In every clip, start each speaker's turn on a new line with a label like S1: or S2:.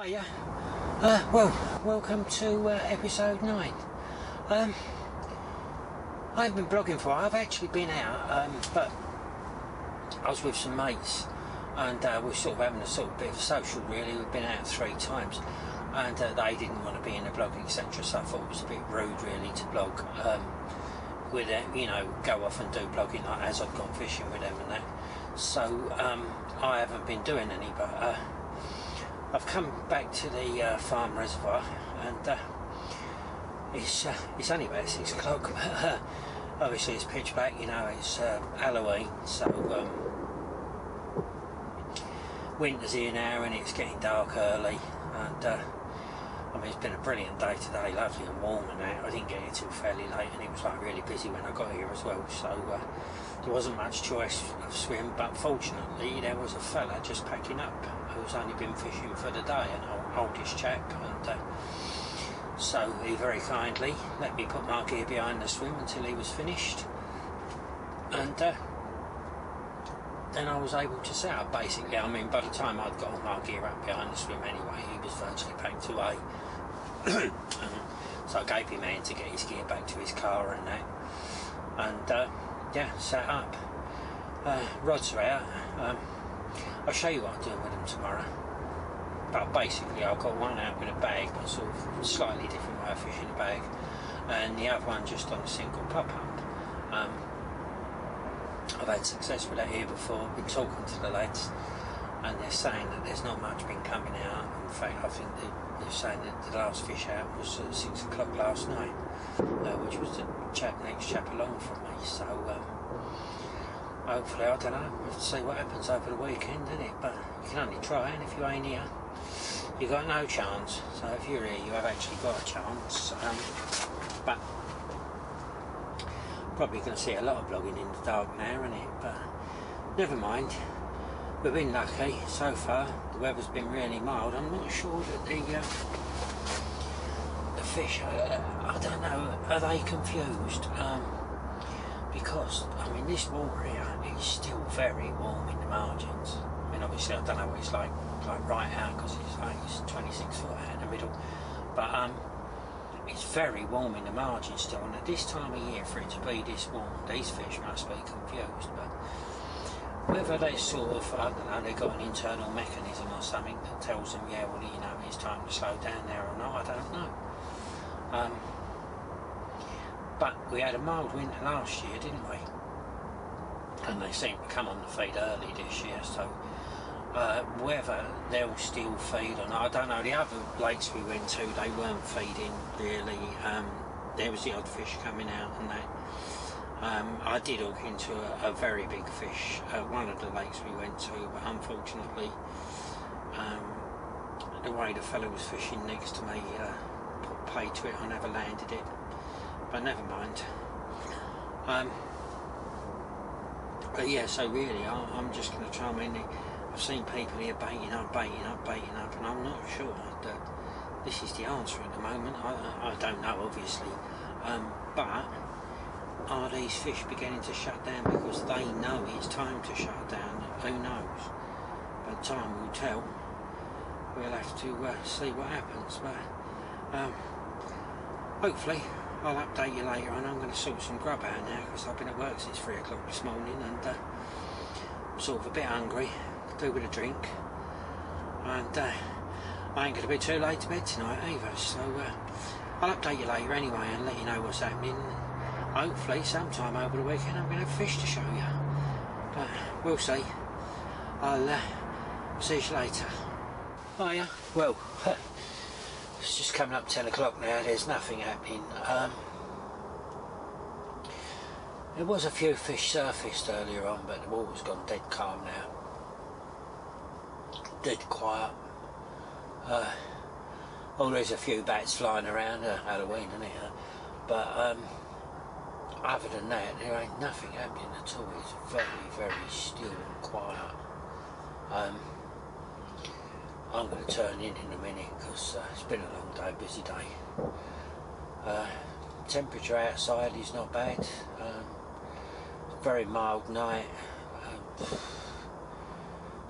S1: Hiya. Well, welcome to episode 9. I've been blogging for a while. I've actually been out, but I was with some mates, and we're sort of having a sort of bit of a social really. We've been out 3 times, and they didn't want to be in the blog, etc. So I thought it was a bit rude really to blog with them, you know, go off and do blogging like as I've gone fishing with them and that. So I haven't been doing any, but I've come back to the farm reservoir, and it's only about 6 o'clock, but obviously it's pitch black, you know, it's Halloween, so winter's here now and it's getting dark early, and I mean, it's been a brilliant day today, lovely and warm and that. I didn't get here till fairly late, and it was like really busy when I got here as well, so there wasn't much choice of swim, but fortunately there was a fella just packing up who's only been fishing for the day, an oldish chap, and so he very kindly let me put my gear behind the swim until he was finished, and then I was able to set up basically. I mean, by the time I'd got my gear up behind the swim anyway, he was virtually packed away. So I gave him a hand to get his gear back to his car and that, and yeah, set up. Rods are out. I'll show you what I'm doing with them tomorrow, but basically I've got one out with a bag, but sort of slightly different way of fishing a bag, and the other one just on a single pop-up. I've had success with that here before. I've been talking to the lads, and they're saying that there's not much been coming out. In fact, I think they're saying that the last fish out was at 6 o'clock last night, which was the next chap along from me. So hopefully, I don't know, we'll have to see what happens over the weekend, isn't it? But you can only try, and if you ain't here, you've got no chance. So if you're here, you have actually got a chance. But probably going to see a lot of blogging in the dark now, isn't it? But never mind. We've been lucky so far. The weather's been really mild. I'm not sure that the fish, I don't know, are they confused? Because I mean, this water here is still very warm in the margins. I mean, obviously I don't know what it's like right out, because it's 26 foot out in the middle, but it's very warm in the margins still, and at this time of year for it to be this warm, these fish must be confused. But whether they sort of, I don't know, they've got an internal mechanism or something that tells them, yeah, well, you know, it's time to slow down now or not, I don't know. But we had a mild winter last year, didn't we? And they seem to come on the feed early this year, so whether they'll still feed or not, I don't know. The other lakes we went to, they weren't feeding really. There was the odd fish coming out and that. I did hook into a very big fish at one of the lakes we went to, but unfortunately the way the fellow was fishing next to me put pay to it. I never landed it, but never mind. But yeah, so really I'm just going to try. I mean, I've seen people here baiting up, and I'm not sure that this is the answer at the moment. I don't know, obviously, but are these fish beginning to shut down because they know it's time to shut down? Who knows? But time will tell. We'll have to see what happens. But hopefully I'll update you later on. I'm going to sort some grub out now, because I've been at work since 3 o'clock this morning, and I'm sort of a bit hungry. Could do with a drink, and I ain't going to be too late to bed tonight either. So I'll update you later anyway and let you know what's happening. Hopefully sometime over the weekend I'm going to have fish to show you, but we'll see. I'll see you later. Oh yeah, well, it's just coming up 10 o'clock now. There's nothing happening. There was a few fish surfaced earlier on, but the water's gone dead calm now, dead quiet. Oh, there's a few bats flying around, Halloween, isn't it? But other than that, there ain't nothing happening at all. It's very, very still and quiet. I'm going to turn in a minute, because it's been a long day, busy day. Temperature outside is not bad. Very mild night.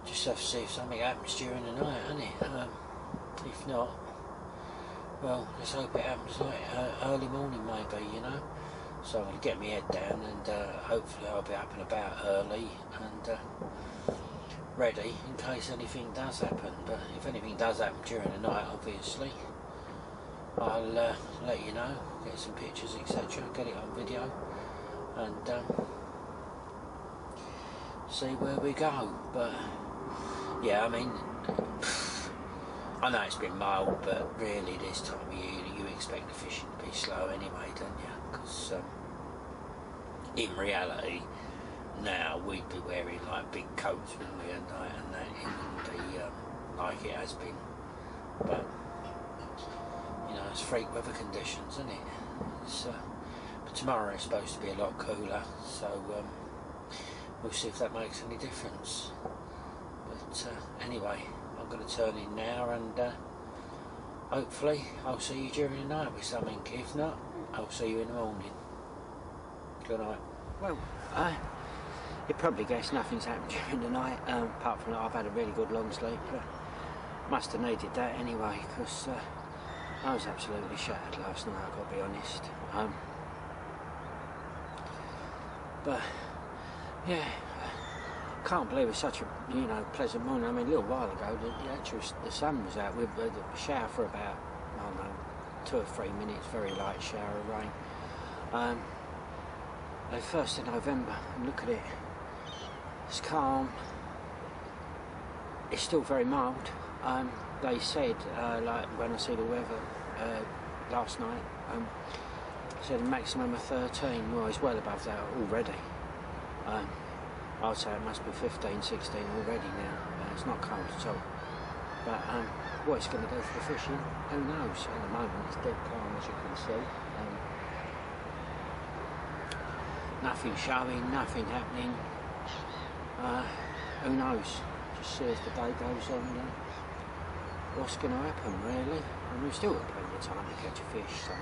S1: Just have to see if something happens during the night, isn't it? if not, well, let's hope it happens like early morning maybe, you know. So I'm going to get my head down, and hopefully I'll be up and about early and ready in case anything does happen. But if anything does happen during the night, obviously I'll let you know, get some pictures, etc., get it on video, and see where we go. But yeah, I mean, I know it's been mild, but really this time of year you expect the fishing to be slow anyway, don't you? Because in reality now we'd be wearing like big coats, wouldn't we, at night, and that it wouldn't be like it has been. But you know, it's freak weather conditions, isn't it? It's, but tomorrow is supposed to be a lot cooler, so we'll see if that makes any difference. But anyway, I'm going to turn in now, and hopefully I'll see you during the night with something. If not, I'll see you in the morning. Good night. Well, you probably guessed nothing's happened during the night, apart from that I've had a really good long sleep. Must have needed that anyway, because I was absolutely shattered last night, I've got to be honest. But yeah, can't believe it's such a pleasant morning. I mean, a little while ago the sun was out. We had a shower for about, I don't know, 2 or 3 minutes, very light shower of rain. The 1st of November, and look at it, it's calm, it's still very mild. They said, like when I see the weather last night, said a maximum of 13, well it's well above that already. I'd say it must be 15, 16 already now. It's not cold at all. But what it's going to do for the fishing, who knows? At the moment it's dead calm, as you can see. Nothing showing, nothing happening. Who knows? Just see as the day goes on, what's going to happen really. And we've still got plenty of time to catch a fish, so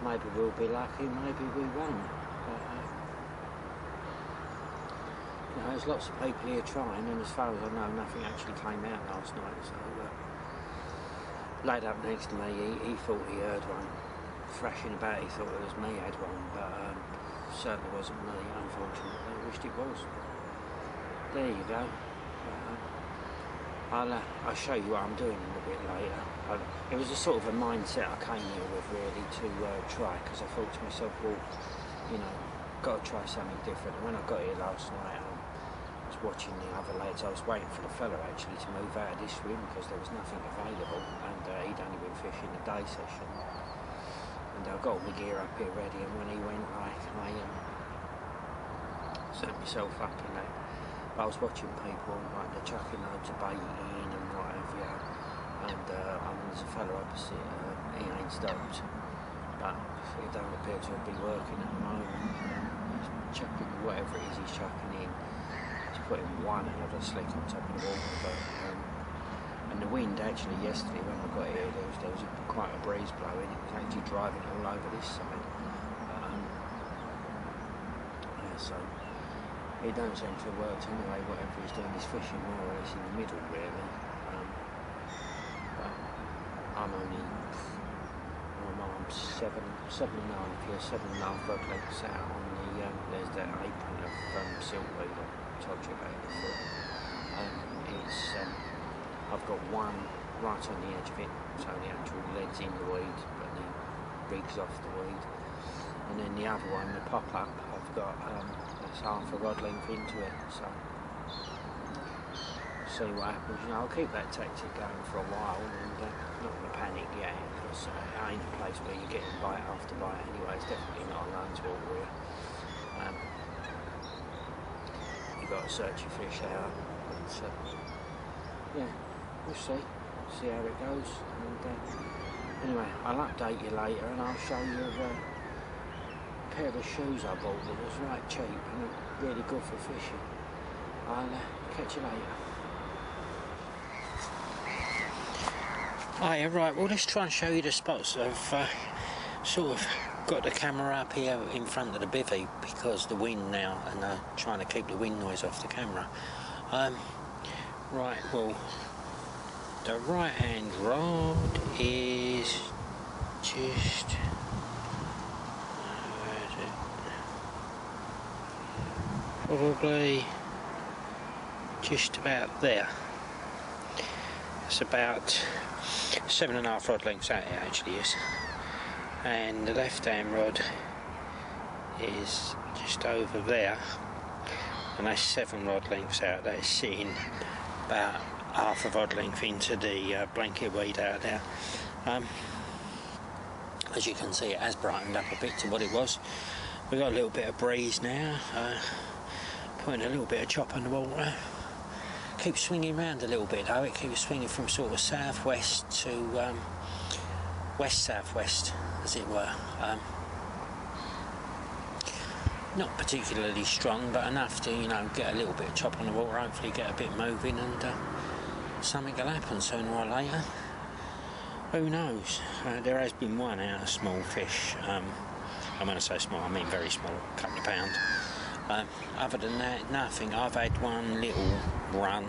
S1: maybe we'll be lucky, maybe we won't. But, there's lots of people here trying, and as far as I know, nothing actually came out last night. So laid up next to me, he thought he heard one thrashing about. He thought it was me had one, but certainly wasn't me, unfortunately. I wished it was. There you go. I'll show you what I'm doing a little bit later. It was a sort of a mindset I came here with really to try, because I thought to myself, well, got to try something different. And when I got here last night, I was watching the other lads. I was waiting for the fella actually to move out of this room because there was nothing available, and he'd only been fishing a day session. And I got all my gear up here ready, and when he went, I set myself up and that. I was watching people, like they're chucking loads of bait in and what have you, and there's a fella opposite, he ain't stopped, but it don't appear to be working at the moment. He's chucking whatever it is he's chucking in. He's putting one another slick on top of the water, but and the wind actually yesterday when I got here, there was quite a breeze blowing. It was actually driving all over this side. So it don't seem to have worked anyway. Whatever he's doing, he's fishing more or less in the middle really. But I'm only, I'm 7.5 here, 7.5 rod lengths out on the, there's that apron of silkweed I told you about before. I've got one right on the edge of it, so the actual lead's in the weed, but the rig's off the weed. And then the other one, the pop-up, I've got that's half a rod length into it, so see what happens. I'll keep that tactic going for a while, and not going to panic yet, because it ain't a place where you're getting bite after bite anyway. It's definitely not a Loans water here. You've got to search your fish out, but yeah, we'll see how it goes. And anyway, I'll update you later, and I'll show you a pair of shoes I bought that was right cheap and really good for fishing. I'll catch you later. Hiya, right, well let's try and show you the spots. I've sort of got the camera up here in front of the bivvy because the wind now, and trying to keep the wind noise off the camera. Right, well, the right hand rod is just, where is it? Probably just about there. It's about 7.5 rod lengths out, it actually is. And the left hand rod is just over there, and that's 7 rod lengths out. That is sitting about half a rod length into the blanket weed out there. As you can see, it has brightened up a bit to what it was. We've got a little bit of breeze now, putting a little bit of chop on the water. Keeps swinging around a little bit though. It keeps swinging from sort of southwest to west-southwest, as it were. Not particularly strong, but enough to, you know, get a little bit of chop on the water, hopefully get a bit moving, and something will happen sooner or later. Who knows? There has been one out of small fish. And when I say small, I mean very small, a couple of pounds. Other than that, nothing. I've had one little run,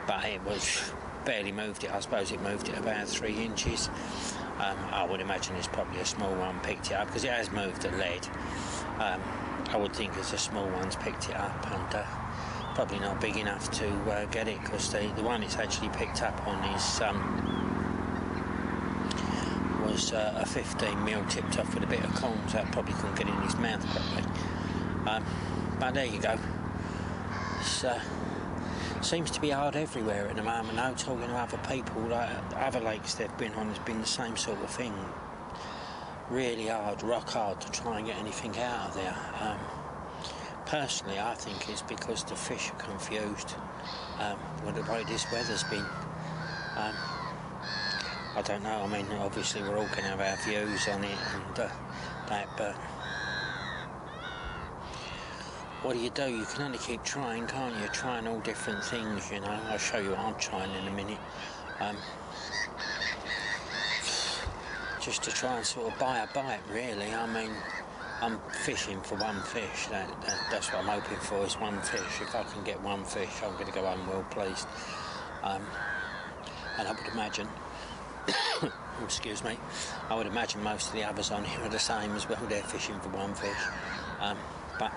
S1: but it was barely moved it. I suppose it moved it about 3 inches. I would imagine it's probably a small one picked it up, because it has moved at lead. I would think it's a small one's picked it up, and probably not big enough to get it, because the one it's actually picked up on is was a 15mm tipped off with a bit of corn, so that probably couldn't get in his mouth properly. But there you go. It seems to be hard everywhere at the moment though. Talking to other people, like other lakes they've been on, has been the same sort of thing. Really hard, rock hard to try and get anything out of there. Personally, I think it's because the fish are confused with the way this weather's been. I don't know, I mean, obviously we're all going to have our views on it and that, but what do? You can only keep trying, can't you? Trying all different things, you know. I'll show you what I'm trying in a minute. Just to try and sort of buy a bite, really. I mean, I'm fishing for one fish. That's what I'm hoping for, is one fish. If I can get one fish, I'm going to go home well pleased. And I would imagine, excuse me, I would imagine most of the others on here are the same as well. They're fishing for one fish. But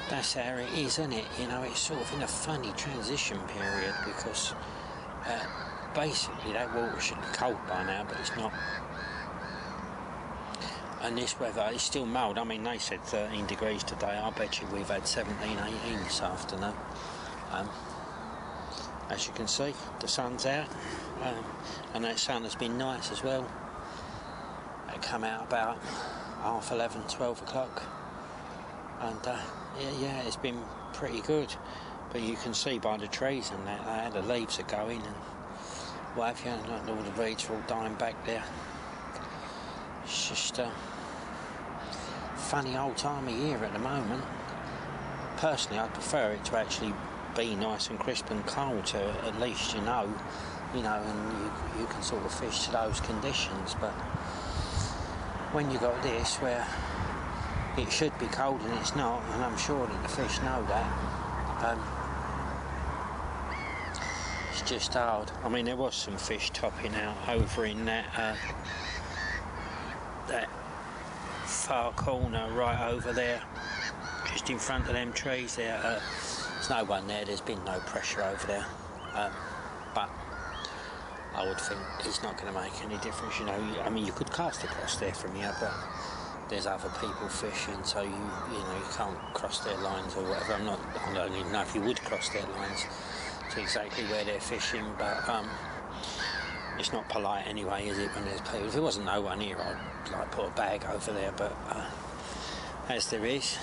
S1: that's how it is, isn't it? You know, it's sort of in a funny transition period, because basically that water should be cold by now, but it's not. And this weather is still mild. I mean, they said 13 degrees today. I bet you we've had 17, 18 this afternoon. As you can see, the sun's out, and that sun has been nice as well. It come out about 11:30, 12 o'clock, and yeah, it's been pretty good. But you can see by the trees and that, the leaves are going and what have you, and all the reeds are all dying back there. It's just a funny old time of year at the moment. Personally, I'd prefer it to actually be nice and crisp and cold, so at least you know, and you can sort of fish to those conditions. But when you got this, where it should be cold and it's not, and I'm sure that the fish know that, it's just hard. I mean, there was some fish topping out over in that far corner right over there, just in front of them trees there. There's no one there, there's been no pressure over there, but I would think it's not going to make any difference, you know. I mean, you could cast across there from here, but there's other people fishing, so you can't cross their lines or whatever. I don't even know if you would cross their lines to exactly where they're fishing, but it's not polite anyway, is it, when there's people? If there wasn't no one here, I'd like put a bag over there, but as there is,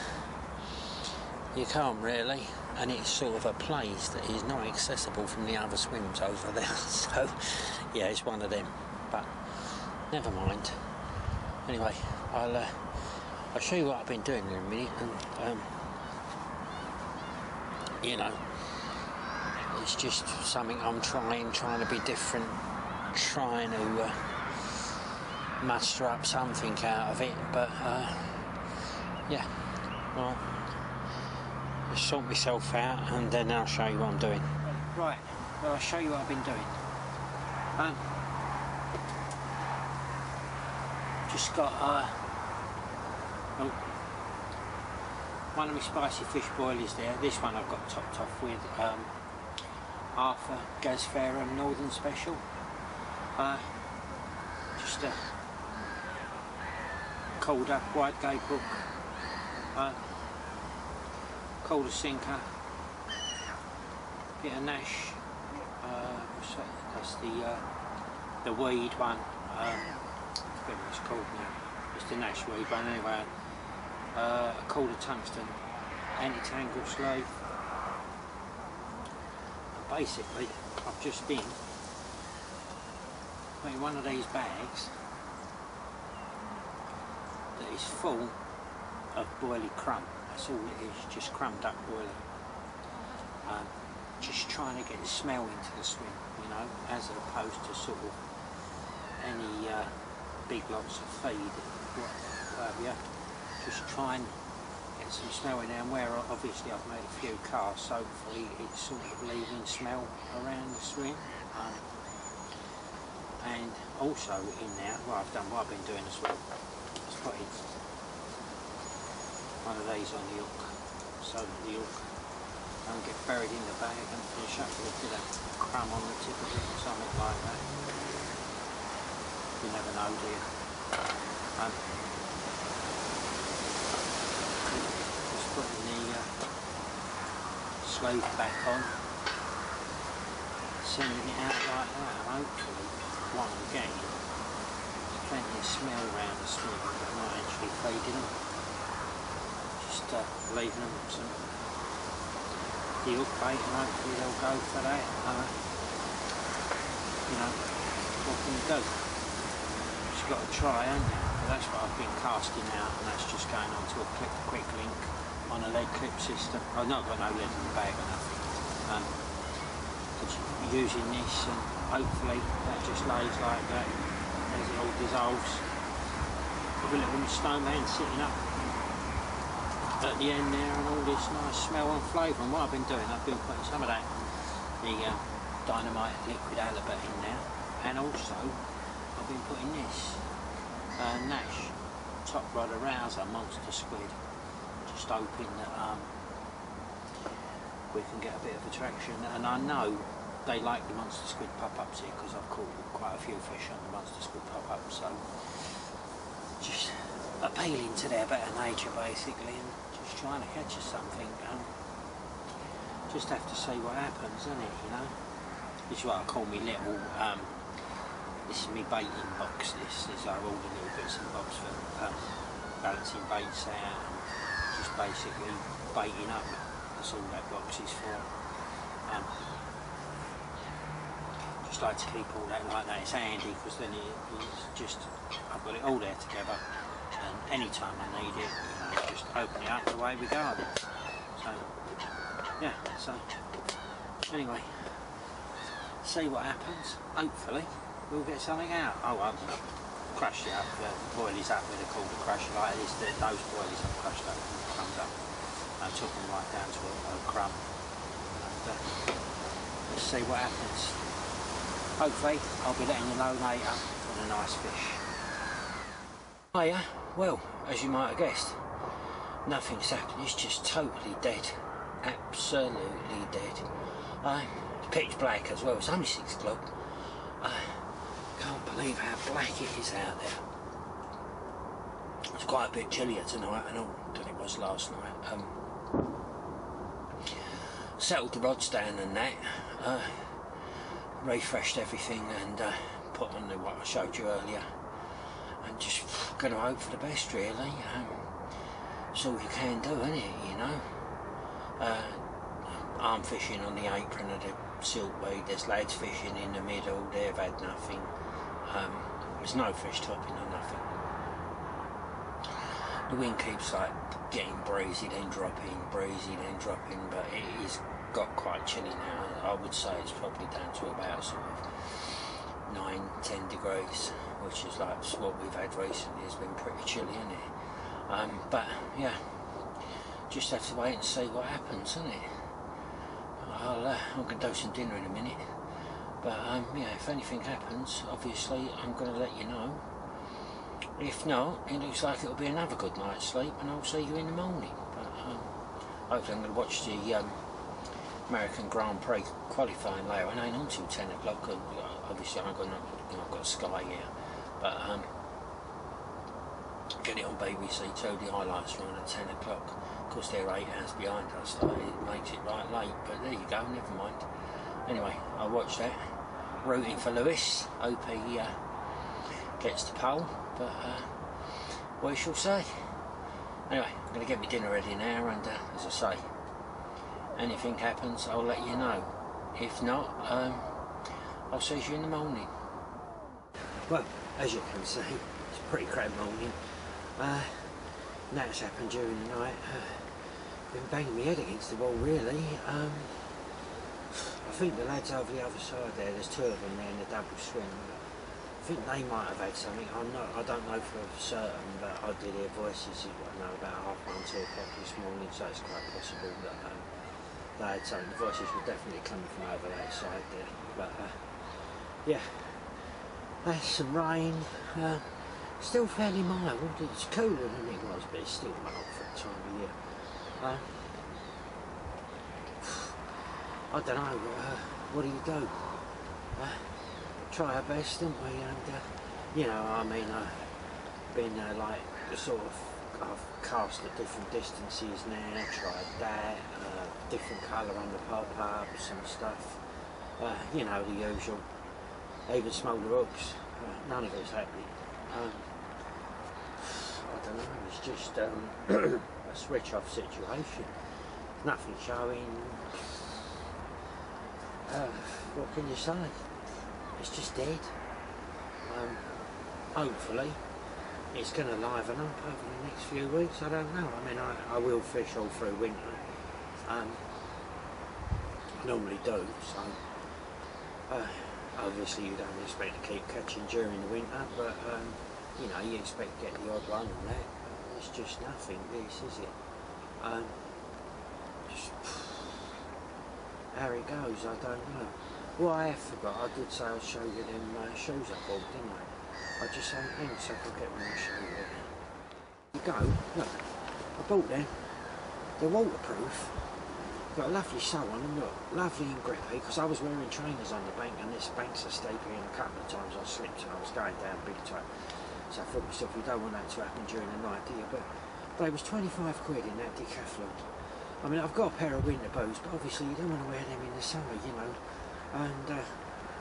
S1: you can't really, and it's sort of a place that is not accessible from the other swims over there. So yeah, it's one of them, but never mind. Anyway, I'll show you what I've been doing in a minute, and you know, it's just something I'm trying to be different, trying to muster up something out of it, but yeah, right. Sort myself out, and then I'll show you what I'm doing. Right, well I'll show you what I've been doing. Just got one of my spicy fish boilies there. This one I've got topped off with Arthur Gasfera Northern Special. Just a Calder wide gauge hook, Calder sinker, bit of Nash. That's the weed one. I forget what it's called now. It's the Nash weed one anyway. A Calder tungsten anti-tangle sleeve. Basically, I've just been putting one of these bags that is full of boilie crumb. That's all it is, just crumbed up boilie. Just trying to get the smell into the swim, you know, as opposed to sort of any big lots of feed, what have you. Just try and get some smell in there, and where obviously I've made a few casts, so hopefully it's sort of leaving smell around the swim. And also in there, what I've been doing as well, is putting one of these on the hook, so that the hook don't get buried in the bag and finish up with a bit of crumb on the tip of it or something like that. You never know, do you? Just putting the sleeve back on, sending it out like that, and hopefully what I'm getting is plenty of smell around the swim but not actually feeding them. Just leaving them some the hook bait, and hopefully they'll go for that. You know, what can you do? Just got to try, haven't you? But that's what I've been casting out, and that's just going on to a quick link on a lead clip system. I've not got no lead in the bag or nothing. Just using this, and hopefully that just lays like that as it all dissolves. With a little snowman sitting up at the end there, and all this nice smell and flavour. And what I've been doing, I've been putting some of that, the dynamite liquid halibut in there, and also I've been putting this Nash top rod arouser monster squid, just hoping that we can get a bit of attraction. And I know they like the monster squid pop-ups here, because I've caught quite a few fish on the monster squid pop-up, so just appealing to their better nature basically, and just trying to catch us something. Just have to see what happens, isn't it, you know? This is what I call me little, this is me baiting box. This is all the little bits and bobs for balancing baits out, and just basically baiting up. That's all that box is for. Just like to keep all that like that. It's handy, because then it's just, I've got it all there together, and any time I need it, you know, just open it up, away we go. So yeah, so anyway, see what happens. Hopefully we'll get something out. Oh, I've crushed it up, boilies up with a Calder crusher like this. Those boilies I've crushed up and crumbed up. I took them right down to a crumb. And, let's see what happens. Hopefully I'll be letting you know later on a nice fish. Hiya. Well, as you might have guessed, nothing's happened. It's just totally dead. Absolutely dead. It's pitch black as well. It's only 6 o'clock. I can't believe how black it is out there. It's quite a bit chillier tonight and all than it was last night. Settled the rods down and that. Refreshed everything and put on what I showed you earlier, and just going to hope for the best really. It's all you can do, isn't it, you know? I'm fishing on the apron of the silkweed, there's lads fishing in the middle, they've had nothing. There's no fish topping or nothing. The wind keeps like getting breezy then dropping, breezy then dropping, but it is got quite chilly now. I would say it's probably down to about sort of 9-10 degrees, which is like what we've had recently. Has been pretty chilly, isn't it? But yeah, just have to wait and see what happens, isn't it? I'm going to do some dinner in a minute. But yeah, if anything happens, obviously I'm going to let you know. If not, it looks like it'll be another good night's sleep, and I'll see you in the morning. But hopefully I'm going to watch the American Grand Prix qualifying later. It ain't until 10 o'clock, and obviously I've got Sky here. But get it on BBC Two. The highlights are on at 10 o'clock. Of course they're 8 hours behind us, so it makes it right late. But there you go. Never mind. Anyway, I'll watch that. Rooting for Lewis. Hope he gets the pole. But we shall see. Anyway, I'm going to get my dinner ready now, and as I say, anything happens, I'll let you know. If not, I'll see you in the morning. Well, as you can see, it's a pretty crap morning. That's happened during the night. Been banging my head against the wall, really. I think the lads over the other side there's 2 of them there in the double swing. I think they might have had something. I don't know for certain, but I did hear voices. About 1:30, 2 o'clock this morning, so it's quite possible that they had something. The voices were definitely coming from over that side there. But yeah, there's some rain. Still fairly mild. It's cooler than it was, but it's still mild for the time of year. I don't know. What do you do? Try our best, don't we? And you know, I mean, I've been like sort of, I've cast at different distances now, tried that, different colour on the pop-ups and stuff, you know, the usual, even smaller hooks, none of it's happening. I don't know, it's just a switch off situation, nothing showing. What can you say? It's just dead. Hopefully it's going to liven up over the next few weeks. I don't know. I mean, I will fish all through winter. I normally do, so obviously you don't expect to keep catching during the winter, but you know, you expect to get the odd one on that. It's just nothing, this, is it? Just how it goes, I don't know. Well, I have forgot, I did say I'd show you them shoes I bought, didn't I? I just say, hang on a second, I'll get one and show you. There you go, look, I bought them. They're waterproof, got a lovely sew on them, look, lovely and grippy, because I was wearing trainers on the bank, and this bank's so steepy, and a couple of times I slipped and I was going down big time. So I thought to myself, you don't want that to happen during the night, do you? But they was 25 quid in that Decathlon. I mean, I've got a pair of winter boots, but obviously you don't want to wear them in the summer, you know. And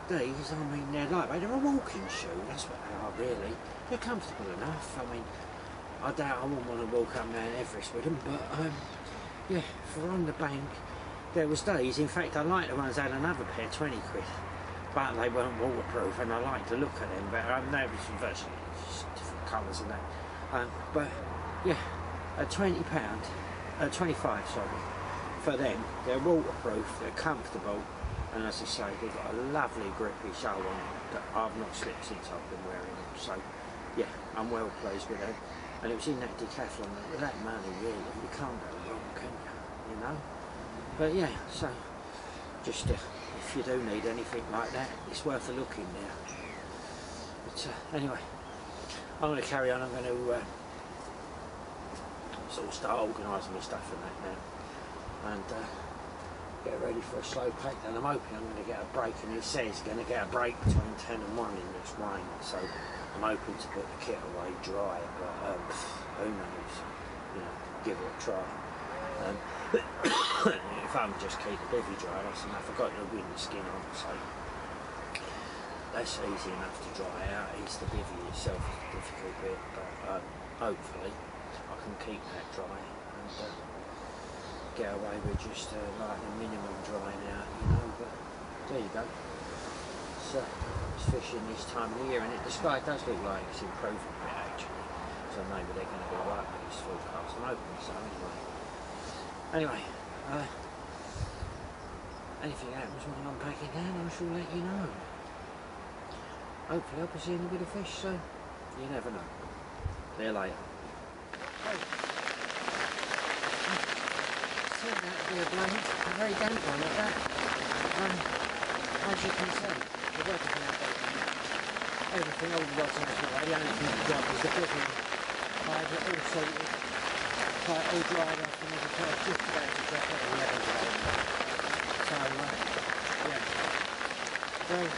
S1: these, I mean, they're lightweight. They're a walking shoe, that's what they are, really. They're comfortable enough. I mean, I doubt I wouldn't want to walk up Mount Everest with them, but yeah, for on the bank, there was days. In fact, I like the ones that had another pair, 20 quid, but they weren't waterproof, and I like to look at them. But they were some virtually different colours and that. But yeah, at £20, 25, sorry, for them. They're waterproof, they're comfortable, and as I say, they've got a lovely grippy sole on them that I've not slipped since I've been wearing them. So yeah, I'm well pleased with them. And it was in that Decathlon, with that money really, you can't go wrong, can you? You know? But yeah, so just if you do need anything like that, it's worth a look in there. But anyway, I'm going to carry on. I'm going to sort of start organising my stuff and that now, and get ready for a slow pack. And I'm hoping I'm going to get a break, and it says going to get a break between 10 and 1 in this rain, so I'm hoping to put the kit away dry, but who knows, you know, give it a try. If I can just keep the bivvy dry, that's enough. I've got the wind skin on, so that's easy enough to dry out. It's the bivvy itself is the difficult bit, but hopefully I can keep that dry and get away with just like the minimum drying out, you know. But there you go. So it's fishing this time of the year, and the sky does look like it's improving a bit actually. So maybe they're going to be right with this forecast. I'm hoping so anyway. Anything happens when I'm packing down, I shall let you know. Hopefully I'll be seeing a bit of fish soon. You never know. See you later. Said that would be a bloody very damp one at that.
S2: as you can see, the weather's been out everything, all the rods out the way, the only thing to drop is the booking. I've all sorted, all dried up and everything, I was just about to drop it 11 today. So, yeah. Well,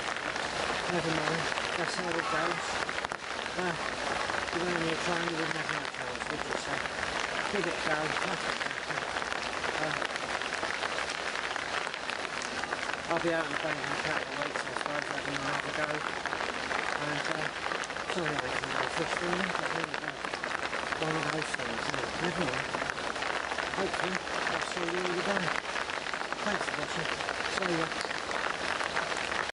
S2: never mind, that's how it goes. If you're only a train, you wouldn't have no chance, would you? So, give it a go, that's what happened. I'll be out and about in a couple of weeks, I suppose, having another go. And sorry I ain't no fish for me, but there you go. One of those things, never mind. Hopefully, I'll see you all again. Thanks for watching. See ya.